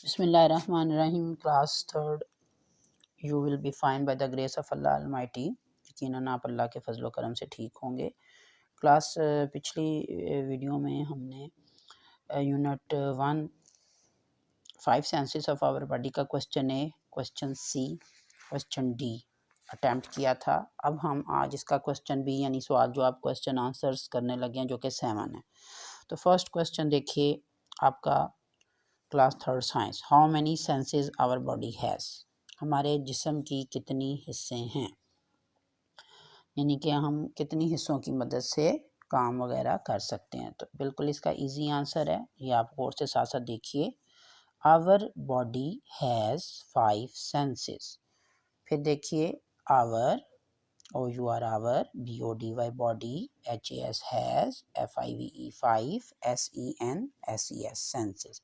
बिस्मिल्लाहिर्रहमानिर्रहीम। Class third. You will be fine by the grace of Allah Almighty. यकीनन आप अल्लाह के फजल व करम से ठीक होंगे। क्लास पिछली वीडियो में हमने unit 1 5 senses of our body का question A, question C, question D attempt किया था। अब हम आज इसका क्वेश्चन बी यानी सवाल जो आप क्वेश्चन आंसर्स करने लगे हैं, जो कि 7 है। तो फर्स्ट क्वेश्चन देखिए आपका class third science. How many senses our body has. हमारे जिस्म की कितनी हिस्से हैं, यानी कि हम कितनी हिस्सों की मदद से काम वगैरह कर सकते हैं। तो बिल्कुल इसका इजी आंसर है, ये आप गौर से साथ साथ देखिए। Our body has 5 senses. फिर देखिए our, O U R our, B O D Y body, H A S has, F I V E 5, S E N S E S senses.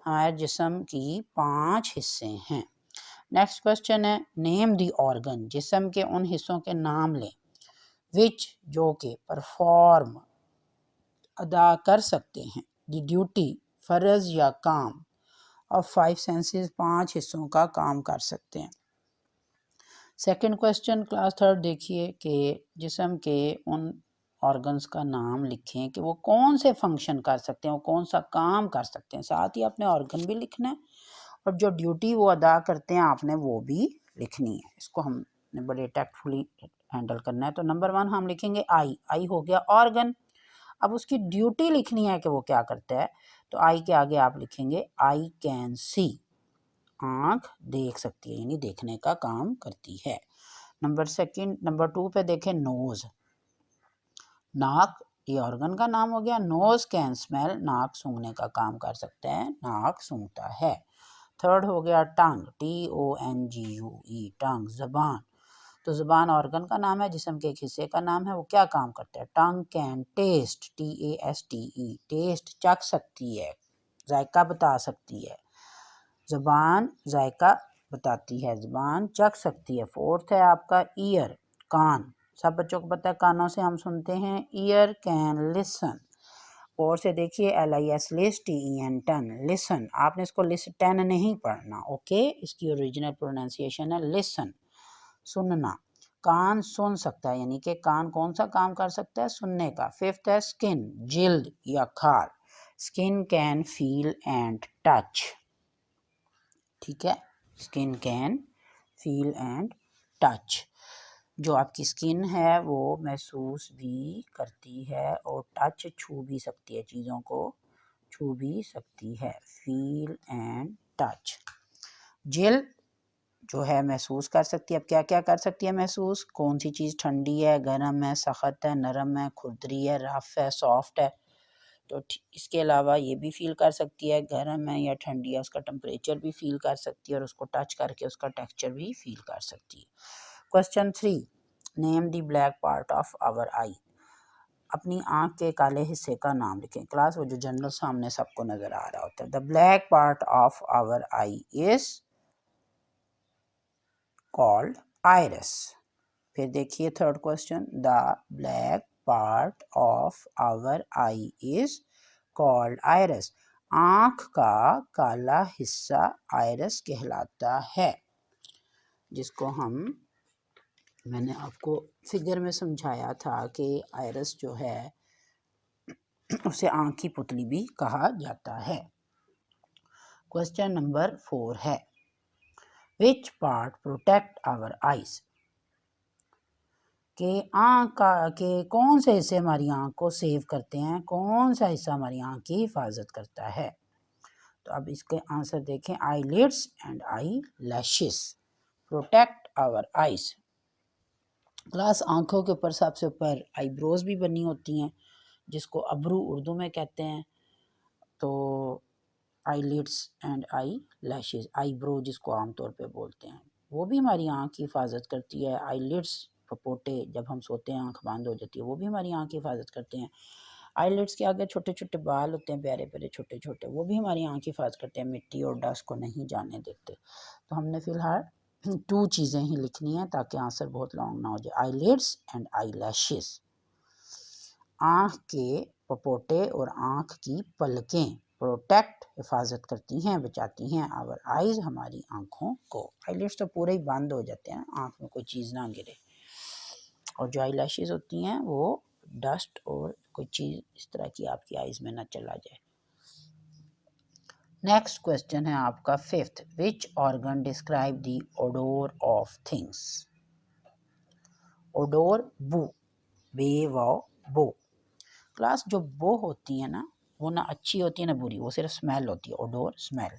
हमारे जिस्म की 5 हिस्से हैं। नेक्स्ट क्वेश्चन है name the organ. जिस्म के उन हिस्सों के नाम लें विच जो के परफॉर्म अदा कर सकते हैं द ड्यूटी फर्ज या काम ऑफ 5 सेंसेस 5 हिस्सों का काम कर सकते हैं। सेकंड क्वेश्चन क्लास थर्ड देखिए कि जिस्म के उन ऑर्गन्स का नाम लिखें कि वो कौन से फंक्शन कर सकते हैं, वो कौन सा काम कर सकते हैं। साथ ही आपने ऑर्गन भी लिखना है और जो ड्यूटी वो अदा करते हैं आपने वो भी लिखनी है। इसको हमने बड़े टैक्टफुली हैंडल करना है। तो नंबर 1 हम लिखेंगे आई। आई हो गया ऑर्गन। अब उसकी ड्यूटी लिखनी है कि वो क्या करता है। तो आई के आगे आप लिखेंगे आई कैन सी। आँख देख सकती है, यानी देखने का काम करती है। नंबर 2 पे देखें नोज। नाक ये ऑर्गन का नाम हो गया। नोज कैन स्मेल, नाक सूंघने का काम कर सकते हैं, नाक सूंघता है। थर्ड हो गया टंग, TONGUE, टंग जबान। तो जबान ऑर्गन का नाम है, जिस्म के एक हिस्से का नाम है, वो क्या काम करता है। टंग कैन टेस्ट, TASTE, टेस्ट चख सकती है, जायका बता सकती है। जबान जायका बताती है, जबान चख सकती है। फोर्थ है आपका ईयर, कान। सब बच्चों को पता है कानों से हम सुनते हैं। Ear can listen. और से देखिए LIS list, TEN ten, listen. आपने इसको लिस्टन नहीं पढ़ना, ओके। इसकी ओरिजिनल प्रोनाउंसिएशन है लिसन, सुनना। कान सुन सकता है, यानी कि कान कौन सा काम कर सकता है, सुनने का। फिफ्थ है स्किन, जिल्द या खाल। Skin can feel and touch, ठीक है। Skin can feel and touch. जो आपकी स्किन है वो महसूस भी करती है और टच छू भी सकती है, चीज़ों को छू भी सकती है। Feel and touch. जिल्द जो है महसूस कर सकती है। अब क्या क्या कर सकती है महसूस, कौन सी चीज़ ठंडी है, गर्म है, सख्त है, नरम है, खुरदरी है, रफ है, सॉफ्ट है। तो इसके अलावा ये भी फील कर सकती है, गर्म है या ठंडी है, उसका टेम्परेचर भी फील कर सकती है और उसको टच करके उसका टेक्सचर भी फील कर सकती है। Question 3 name the black part of our eye. अपनी आँख के काले हिस्से का नाम लिखें। क्लास वो जो जनरल सामने सबको नजर आ रहा होता है। The black part of our eye is called iris. फिर देखिए third question, the black part of our eye is called iris. आँख का काला हिस्सा आइरिस कहलाता है, जिसको मैंने आपको फिगर में समझाया था कि आइरिस जो है उसे आँख की पुतली भी कहा जाता है। क्वेश्चन नंबर 4 है which part protect our eyes. कि आँख का के कौन से हिस्से हमारी आँख को सेव करते हैं, कौन सा हिस्सा हमारी आँख की हिफाजत करता है। तो अब इसके आंसर देखें। Eyelids and eyelashes protect our eyes. Class आँखों के ऊपर सबसे ऊपर आईब्रोज भी बनी होती हैं, जिसको अब्रू उर्दू में कहते हैं। तो eyelids and eyelashes, eyebrow जिसको आमतौर पे बोलते हैं, वो भी हमारी आँख की हिफाजत करती है। आई लिड्स पपोटे, जब हम सोते हैं आँख बंद हो जाती है, वो भी हमारी आँख की हिफाजत करते हैं। आईलिड्स के आगे छोटे छोटे बाल होते हैं, प्यारे प्यारे छोटे छोटे, वो भी हमारी आँख की हिफाजत करते हैं, मिट्टी और डस्ट को नहीं जाने देते। तो हमने फिलहाल 2 चीज़ें ही लिखनी है ताकि आंसर बहुत लॉन्ग ना हो जाए। आईलिड्स एंड आई लैशेस, आँख के पपोटे और आँख की पलकें। प्रोटेक्ट हिफाजत करती हैं, बचाती हैं आवर आइज़ हमारी आँखों को। आईलिड्स तो पूरे ही बंद हो जाते हैं, आँख में कोई चीज़ ना गिरे। और जो आई लैशेज़ होती हैं वो डस्ट और कोई चीज़ इस तरह की आपकी आइज़ में ना चला जाए। नेक्स्ट क्वेश्चन है आपका fifth, which organ describe the odour of things. Odour बू, बे वाओ बो। क्लास जो बो होती है ना, वो ना अच्छी होती है ना बुरी, वो सिर्फ स्मेल होती है, ओडोर स्मेल।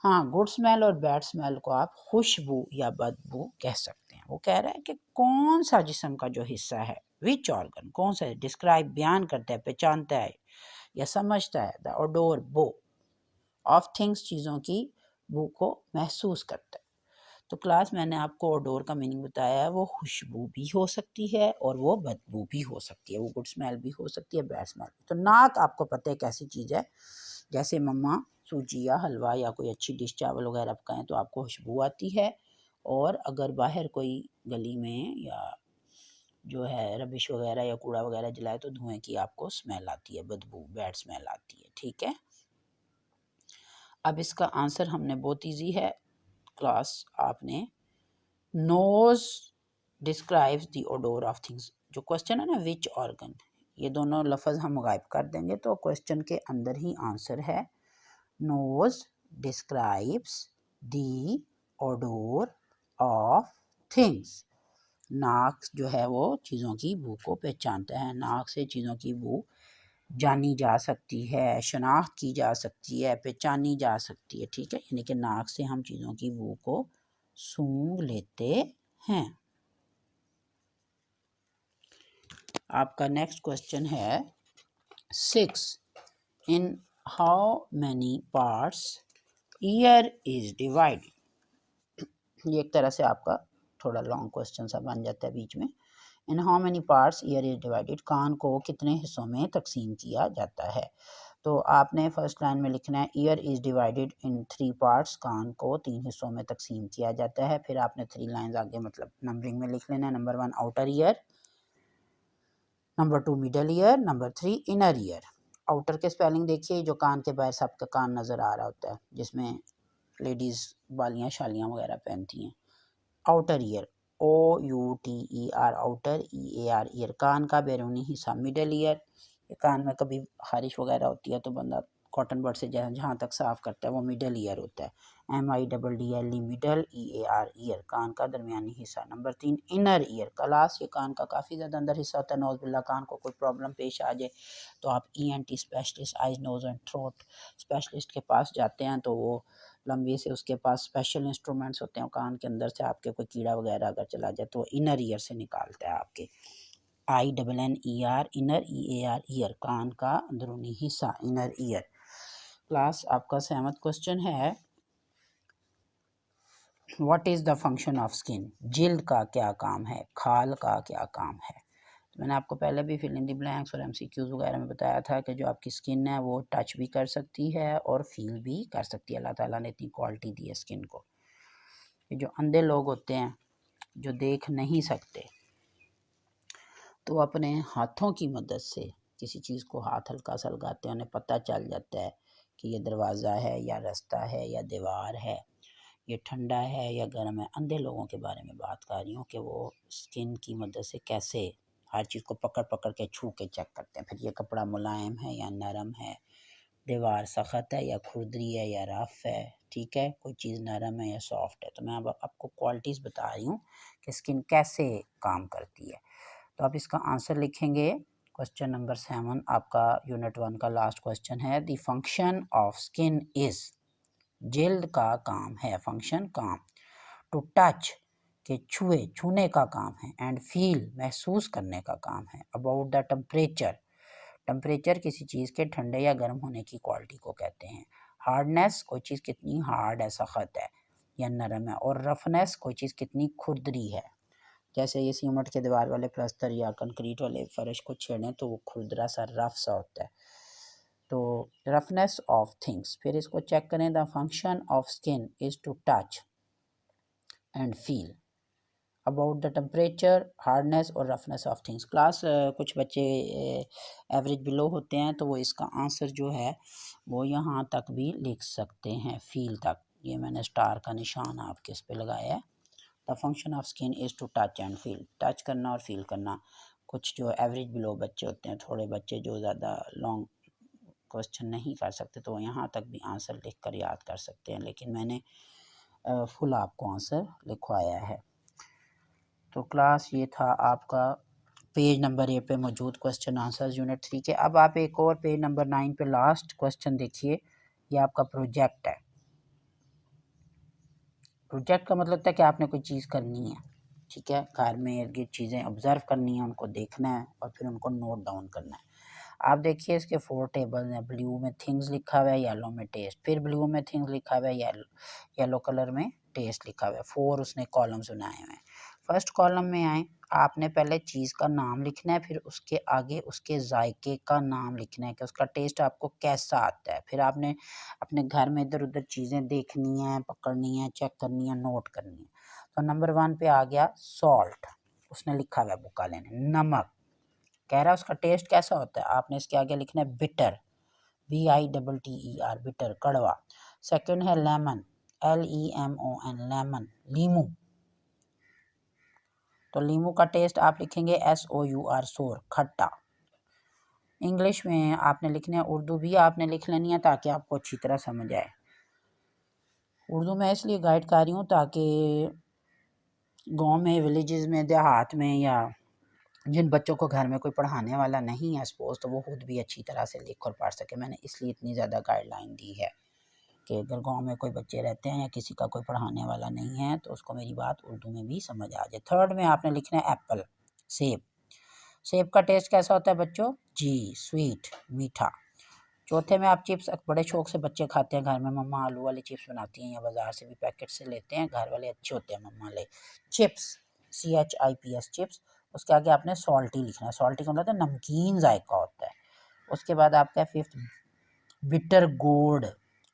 हाँ, गुड स्मेल और बैड स्मेल को आप खुशबू या बदबू कह सकते हैं। वो कह रहा है कि कौन सा जिस्म का जो हिस्सा है, विच ऑर्गन, कौन सा डिस्क्राइब बयान करता है, पहचानता है या समझता है द ओडोर बो ऑफ थिंग्स, चीज़ों की बू को महसूस करता है। तो क्लास मैंने आपको ओडोर का मीनिंग बताया है, वो खुशबू भी हो सकती है और वो बदबू भी हो सकती है, वो गुड स्मेल भी हो सकती है, बैड स्मेल भी। तो नाक आपको पता है कैसी चीज़ है, जैसे मम्मा सूजी या हलवा या कोई अच्छी डिश चावल वगैरह पकाएं तो आपको खुशबू आती है, और अगर बाहर कोई गली में या जो है रबिश वगैरह या कूड़ा वगैरह जलाए तो धुएं की आपको स्मेल आती है, बदबू, बैड स्मेल आती है। ठीक है, अब इसका आंसर हमने बहुत ईजी है क्लास, आपने nose describes the odour of things. जो क्वेश्चन है ना विच ऑर्गन, ये दोनों लफ्ज़ हम गायब कर देंगे तो क्वेश्चन के अंदर ही आंसर है nose describes the odour of things. नाक जो है वो चीज़ों की बू को पहचानता है, नाक से चीज़ों की बू जानी जा सकती है, शनाख्त की जा सकती है, पहचानी जा सकती है। ठीक है, यानी कि नाक से हम चीज़ों की बू को सूंघ लेते हैं। आपका नेक्स्ट क्वेश्चन है 6, इन how many parts ear is divided. ये एक तरह से आपका थोड़ा लॉन्ग क्वेश्चन सा बन जाता है बीच में। In how many parts ear is divided, कान को कितने हिस्सों में तकसीम किया जाता है। तो आपने फर्स्ट लाइन में लिखना है ear is divided in 3 parts, कान को 3 हिस्सों में तकसीम किया जाता है। फिर आपने 3 लाइंस आगे मतलब नंबरिंग में लिख लेना है, number 1 outer ear, number 2 middle ear, number 3 inner ear. Outer के स्पेलिंग देखिए, जो कान के बाहर सबका कान नज़र आ रहा होता है, जिसमें लेडीज़ बालियाँ शालियाँ वगैरह पहनती हैं। Outer ear, OUTER, outer, EAR ear, कान का बैरूनी हिस्सा। मिडल ईयर, कान में कभी खारिश वगैरह होती है तो बंदा कॉटन बड से जहाँ तक साफ़ करता है वो मिडल ईयर होता है। MIDDLE मिडल, EAR ईयर, कान का दरमियानी हिस्सा। नंबर 3 इनर ईयर, क्लास, ये कान का काफ़ी ज़्यादा अंदर हिस्सा होता है। नोज़ बिल्ला, कान को कोई प्रॉब्लम पेश आ जाए तो आप ENT specialist, eyes nose and throat specialist के पास जाते हैं, तो वो लंबी से उसके पास स्पेशल इंस्ट्रूमेंट्स होते हैं, कान के अंदर से आपके कोई कीड़ा वगैरह अगर चला जाए तो इनर ईयर से निकालता है आपके। INNER इनर, EAR ईयर, कान का अंदरूनी हिस्सा, इनर ईयर। क्लास आपका 7th क्वेश्चन है what is the function of skin, जिल्द का क्या काम है, खाल का क्या काम है। तो मैंने आपको पहले भी फिल इन द ब्लैंक्स और MCQs वगैरह में बताया था कि जो आपकी स्किन है वो टच भी कर सकती है और फील भी कर सकती है। अल्लाह ताला ने इतनी क्वालिटी दी है स्किन को। ये जो अंधे लोग होते हैं जो देख नहीं सकते, तो अपने हाथों की मदद से किसी चीज़ को हाथ हल्का सा लगाते हैं, उन्हें पता चल जाता है कि ये दरवाज़ा है या रास्ता है या दीवार है, ये ठंडा है या गर्म है। अंधे लोगों के बारे में बात कर रही हूँ कि वो स्किन की मदद से कैसे हर चीज़ को पकड़ पकड़ के छू के चेक करते हैं। फिर ये कपड़ा मुलायम है या नरम है, दीवार सख्त है या खुरदरी है या रफ़ है, ठीक है, कोई चीज़ नरम है या सॉफ्ट है। तो मैं अब आपको क्वालिटीज़ बता रही हूँ कि स्किन कैसे काम करती है। तो आप इसका आंसर लिखेंगे। क्वेश्चन नंबर 7 आपका यूनिट 1 का लास्ट क्वेश्चन है, the function of skin is, जिल्द का काम है, फंक्शन काम, टू टच के छुए, छूने का काम है, एंड फील महसूस करने का काम है, अबाउट द टेम्परेचर, टेम्परेचर किसी चीज़ के ठंडे या गर्म होने की क्वालिटी को कहते हैं। हार्डनेस, कोई चीज़ कितनी हार्ड है, सख्त है या नरम है, और रफनेस, कोई चीज़ कितनी खुरदरी है। जैसे ये सीमेंट के दीवार वाले प्लास्टर या कंक्रीट वाले फर्श को छेड़ें तो वो खुरदरा सा रफ सा होता है, तो रफनेस ऑफ थिंग्स। फिर इसको चेक करें, the function of skin is to touch and feel about the temperature, hardness और रफनेस ऑफ थिंग्स। क्लास कुछ बच्चे एवरेज बिलो होते हैं तो वो इसका आंसर जो है वो यहाँ तक भी लिख सकते हैं, फील तक। ये मैंने स्टार का निशान आपके इस पे लगाया है। The function of skin is to touch and feel, touch करना और फील करना। कुछ जो एवरेज बिलो बच्चे होते हैं, थोड़े बच्चे जो ज़्यादा लॉन्ग क्वेश्चन नहीं कर सकते, तो यहाँ तक भी आंसर लिख कर याद कर सकते हैं, लेकिन मैंने फुल आपको आंसर लिखवाया है। तो क्लास ये था आपका पेज नंबर 8 पे मौजूद क्वेश्चन आंसर्स यूनिट 3 के। अब आप एक और पेज नंबर 9 पे लास्ट क्वेश्चन देखिए। ये आपका प्रोजेक्ट है। प्रोजेक्ट का मतलब होता है कि आपने कोई चीज़ करनी है, ठीक है, घर में इर्द गिर्द चीज़ें ऑब्जर्व करनी है, उनको देखना है और फिर उनको नोट डाउन करना है। आप देखिए इसके 4 टेबल हैं। ब्लू में थिंग्स लिखा हुआ है, येलो में टेस्ट, फिर ब्लू में थिंग्स लिखा हुआ है, येलो कलर में टेस्ट लिखा हुआ है। 4 उसने कॉलम्स बनाए हुए हैं। फर्स्ट कॉलम में आए, आपने पहले चीज़ का नाम लिखना है, फिर उसके आगे उसके जायके का नाम लिखना है कि उसका टेस्ट आपको कैसा आता है। फिर आपने अपने घर में इधर उधर चीज़ें देखनी है, पकड़नी है, चेक करनी है, नोट करनी है। तो नंबर 1 पे आ गया सॉल्ट, उसने लिखा हुआ है बुक वाले ने। नमक, कह रहा है उसका टेस्ट कैसा होता है, आपने इसके आगे लिखना है बिटर, BITTER, बिटर, कड़वा। सेकंड है लेमन, LEMON, लेमन, लीमू। तो लीमू का टेस्ट आप लिखेंगे SOUR, सोर, खट्टा। इंग्लिश में आपने लिखना है, उर्दू भी आपने लिख लेनी है ताकि आपको अच्छी तरह समझ आए। उर्दू में इसलिए गाइड कर रही हूँ ताकि गांव में, विलेजेस में, देहात में, या जिन बच्चों को घर में कोई पढ़ाने वाला नहीं है सपोज, तो वो खुद भी अच्छी तरह से लिख और पढ़ सके। मैंने इसलिए इतनी ज़्यादा गाइडलाइन दी है कि अगर गांव में कोई बच्चे रहते हैं या किसी का कोई पढ़ाने वाला नहीं है तो उसको मेरी बात उर्दू में भी समझ आ जाए। थर्ड में आपने लिखना है एप्पल, सेब। सेब का टेस्ट कैसा होता है बच्चों? जी, स्वीट, मीठा। चौथे में आप चिप्स, बड़े शौक से बच्चे खाते हैं घर में, मम्मा आलू वाली चिप्स बनाती हैं या बाज़ार से भी पैकेट से लेते हैं, घर वाले अच्छे होते हैं मम्मा ले। Chips, CHIPS, chips. उसके आगे आपने सॉल्टी लिखना है। सॉल्टी का मतलब नमकीन जायका होता है। उसके बाद आपका फिफ्थ बिटर गोर्ड,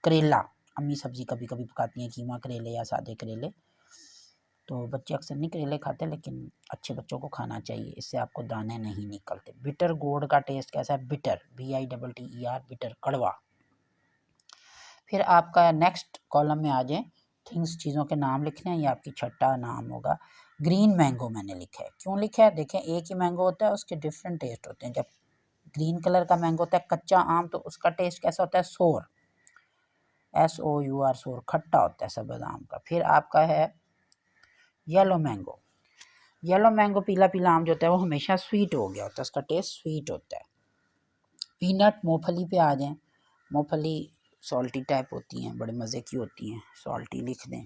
करेला। अम्मी सब्जी कभी कभी पकाती हैं, कीमा करेले या सादे करेले। तो बच्चे अक्सर नहीं करेले खाते, लेकिन अच्छे बच्चों को खाना चाहिए, इससे आपको दाने नहीं निकलते। बिटर गोर्ड का टेस्ट कैसा है? बिटर, BITTER, बिटर, कड़वा। फिर आपका नेक्स्ट कॉलम में आ जाए, थिंग्स, चीज़ों के नाम लिखने हैं, ये आपकी छठा नाम होगा। ग्रीन मैंगो मैंने लिखा है, क्यों लिखा है? देखें, एक ही मैंगो होता है, उसके डिफरेंट टेस्ट होते हैं। जब ग्रीन कलर का मैंगो होता है कच्चा आम, तो उसका टेस्ट कैसा होता है? सोर, SOUR, सोर, खट्टा होता है सब्ज़ आम का। फिर आपका है येलो मैंगो। येलो मैंगो, पीला पीला आम जो होता है वो हमेशा स्वीट हो गया होता है, उसका टेस्ट स्वीट होता है। पीनट, मूंगफली पे आ जाएं। मूंगफली सॉल्टी टाइप होती हैं, बड़े मज़े की होती हैं, सॉल्टी लिख दें।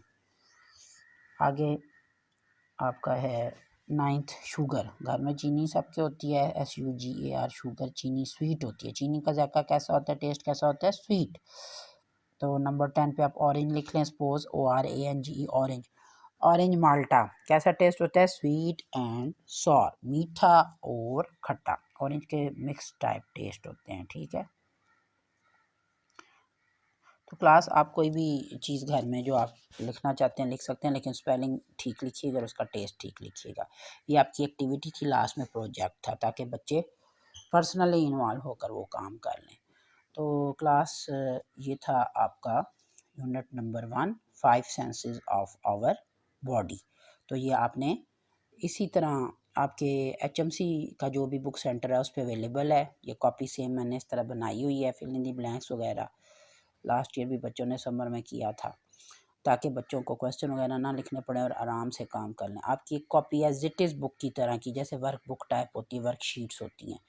आगे आपका है नाइन्थ शुगर। घर में चीनी सबके होती है, SUGAR, शुगर, चीनी स्वीट होती है। चीनी का जायका कैसा होता है, टेस्ट कैसा होता है? स्वीट। तो नंबर 10 पे आप ऑरेंज लिख लें, सपोज ORANGE, ऑरेंज। ऑरेंज माल्टा, कैसा टेस्ट होता है? स्वीट एंड सॉर, मीठा और खट्टा। ऑरेंज के मिक्स टाइप टेस्ट होते हैं, ठीक है। तो क्लास, आप कोई भी चीज़ घर में जो आप लिखना चाहते हैं लिख सकते हैं, लेकिन स्पेलिंग ठीक लिखिएगा और उसका टेस्ट ठीक लिखिएगा। ये आपकी एक्टिविटी थी, लास्ट में प्रोजेक्ट था, ताकि बच्चे पर्सनली इन्वॉल्व होकर वो काम कर लें। तो क्लास ये था आपका unit number 1, 5 senses of our body. तो ये आपने इसी तरह आपके HMC का जो भी बुक सेंटर है उस पर अवेलेबल है। ये कॉपी सेम मैंने इस तरह बनाई हुई है, फिल इन दी ब्लैंक्स वगैरह लास्ट ईयर भी बच्चों ने समर में किया था, ताकि बच्चों को क्वेश्चन वगैरह ना लिखने पड़े और आराम से काम कर लें। आपकी एक copy as it is book की तरह की, जैसे वर्क बुक टाइप होती है, वर्कशीट्स होती हैं,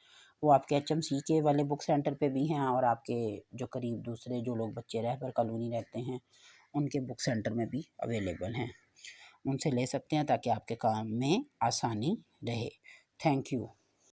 वो आपके HMC के वाले बुक सेंटर पे भी हैं, और आपके जो करीब दूसरे जो लोग बच्चे रहबर कॉलोनी रहते हैं उनके बुक सेंटर में भी अवेलेबल हैं, उनसे ले सकते हैं ताकि आपके काम में आसानी रहे। Thank you.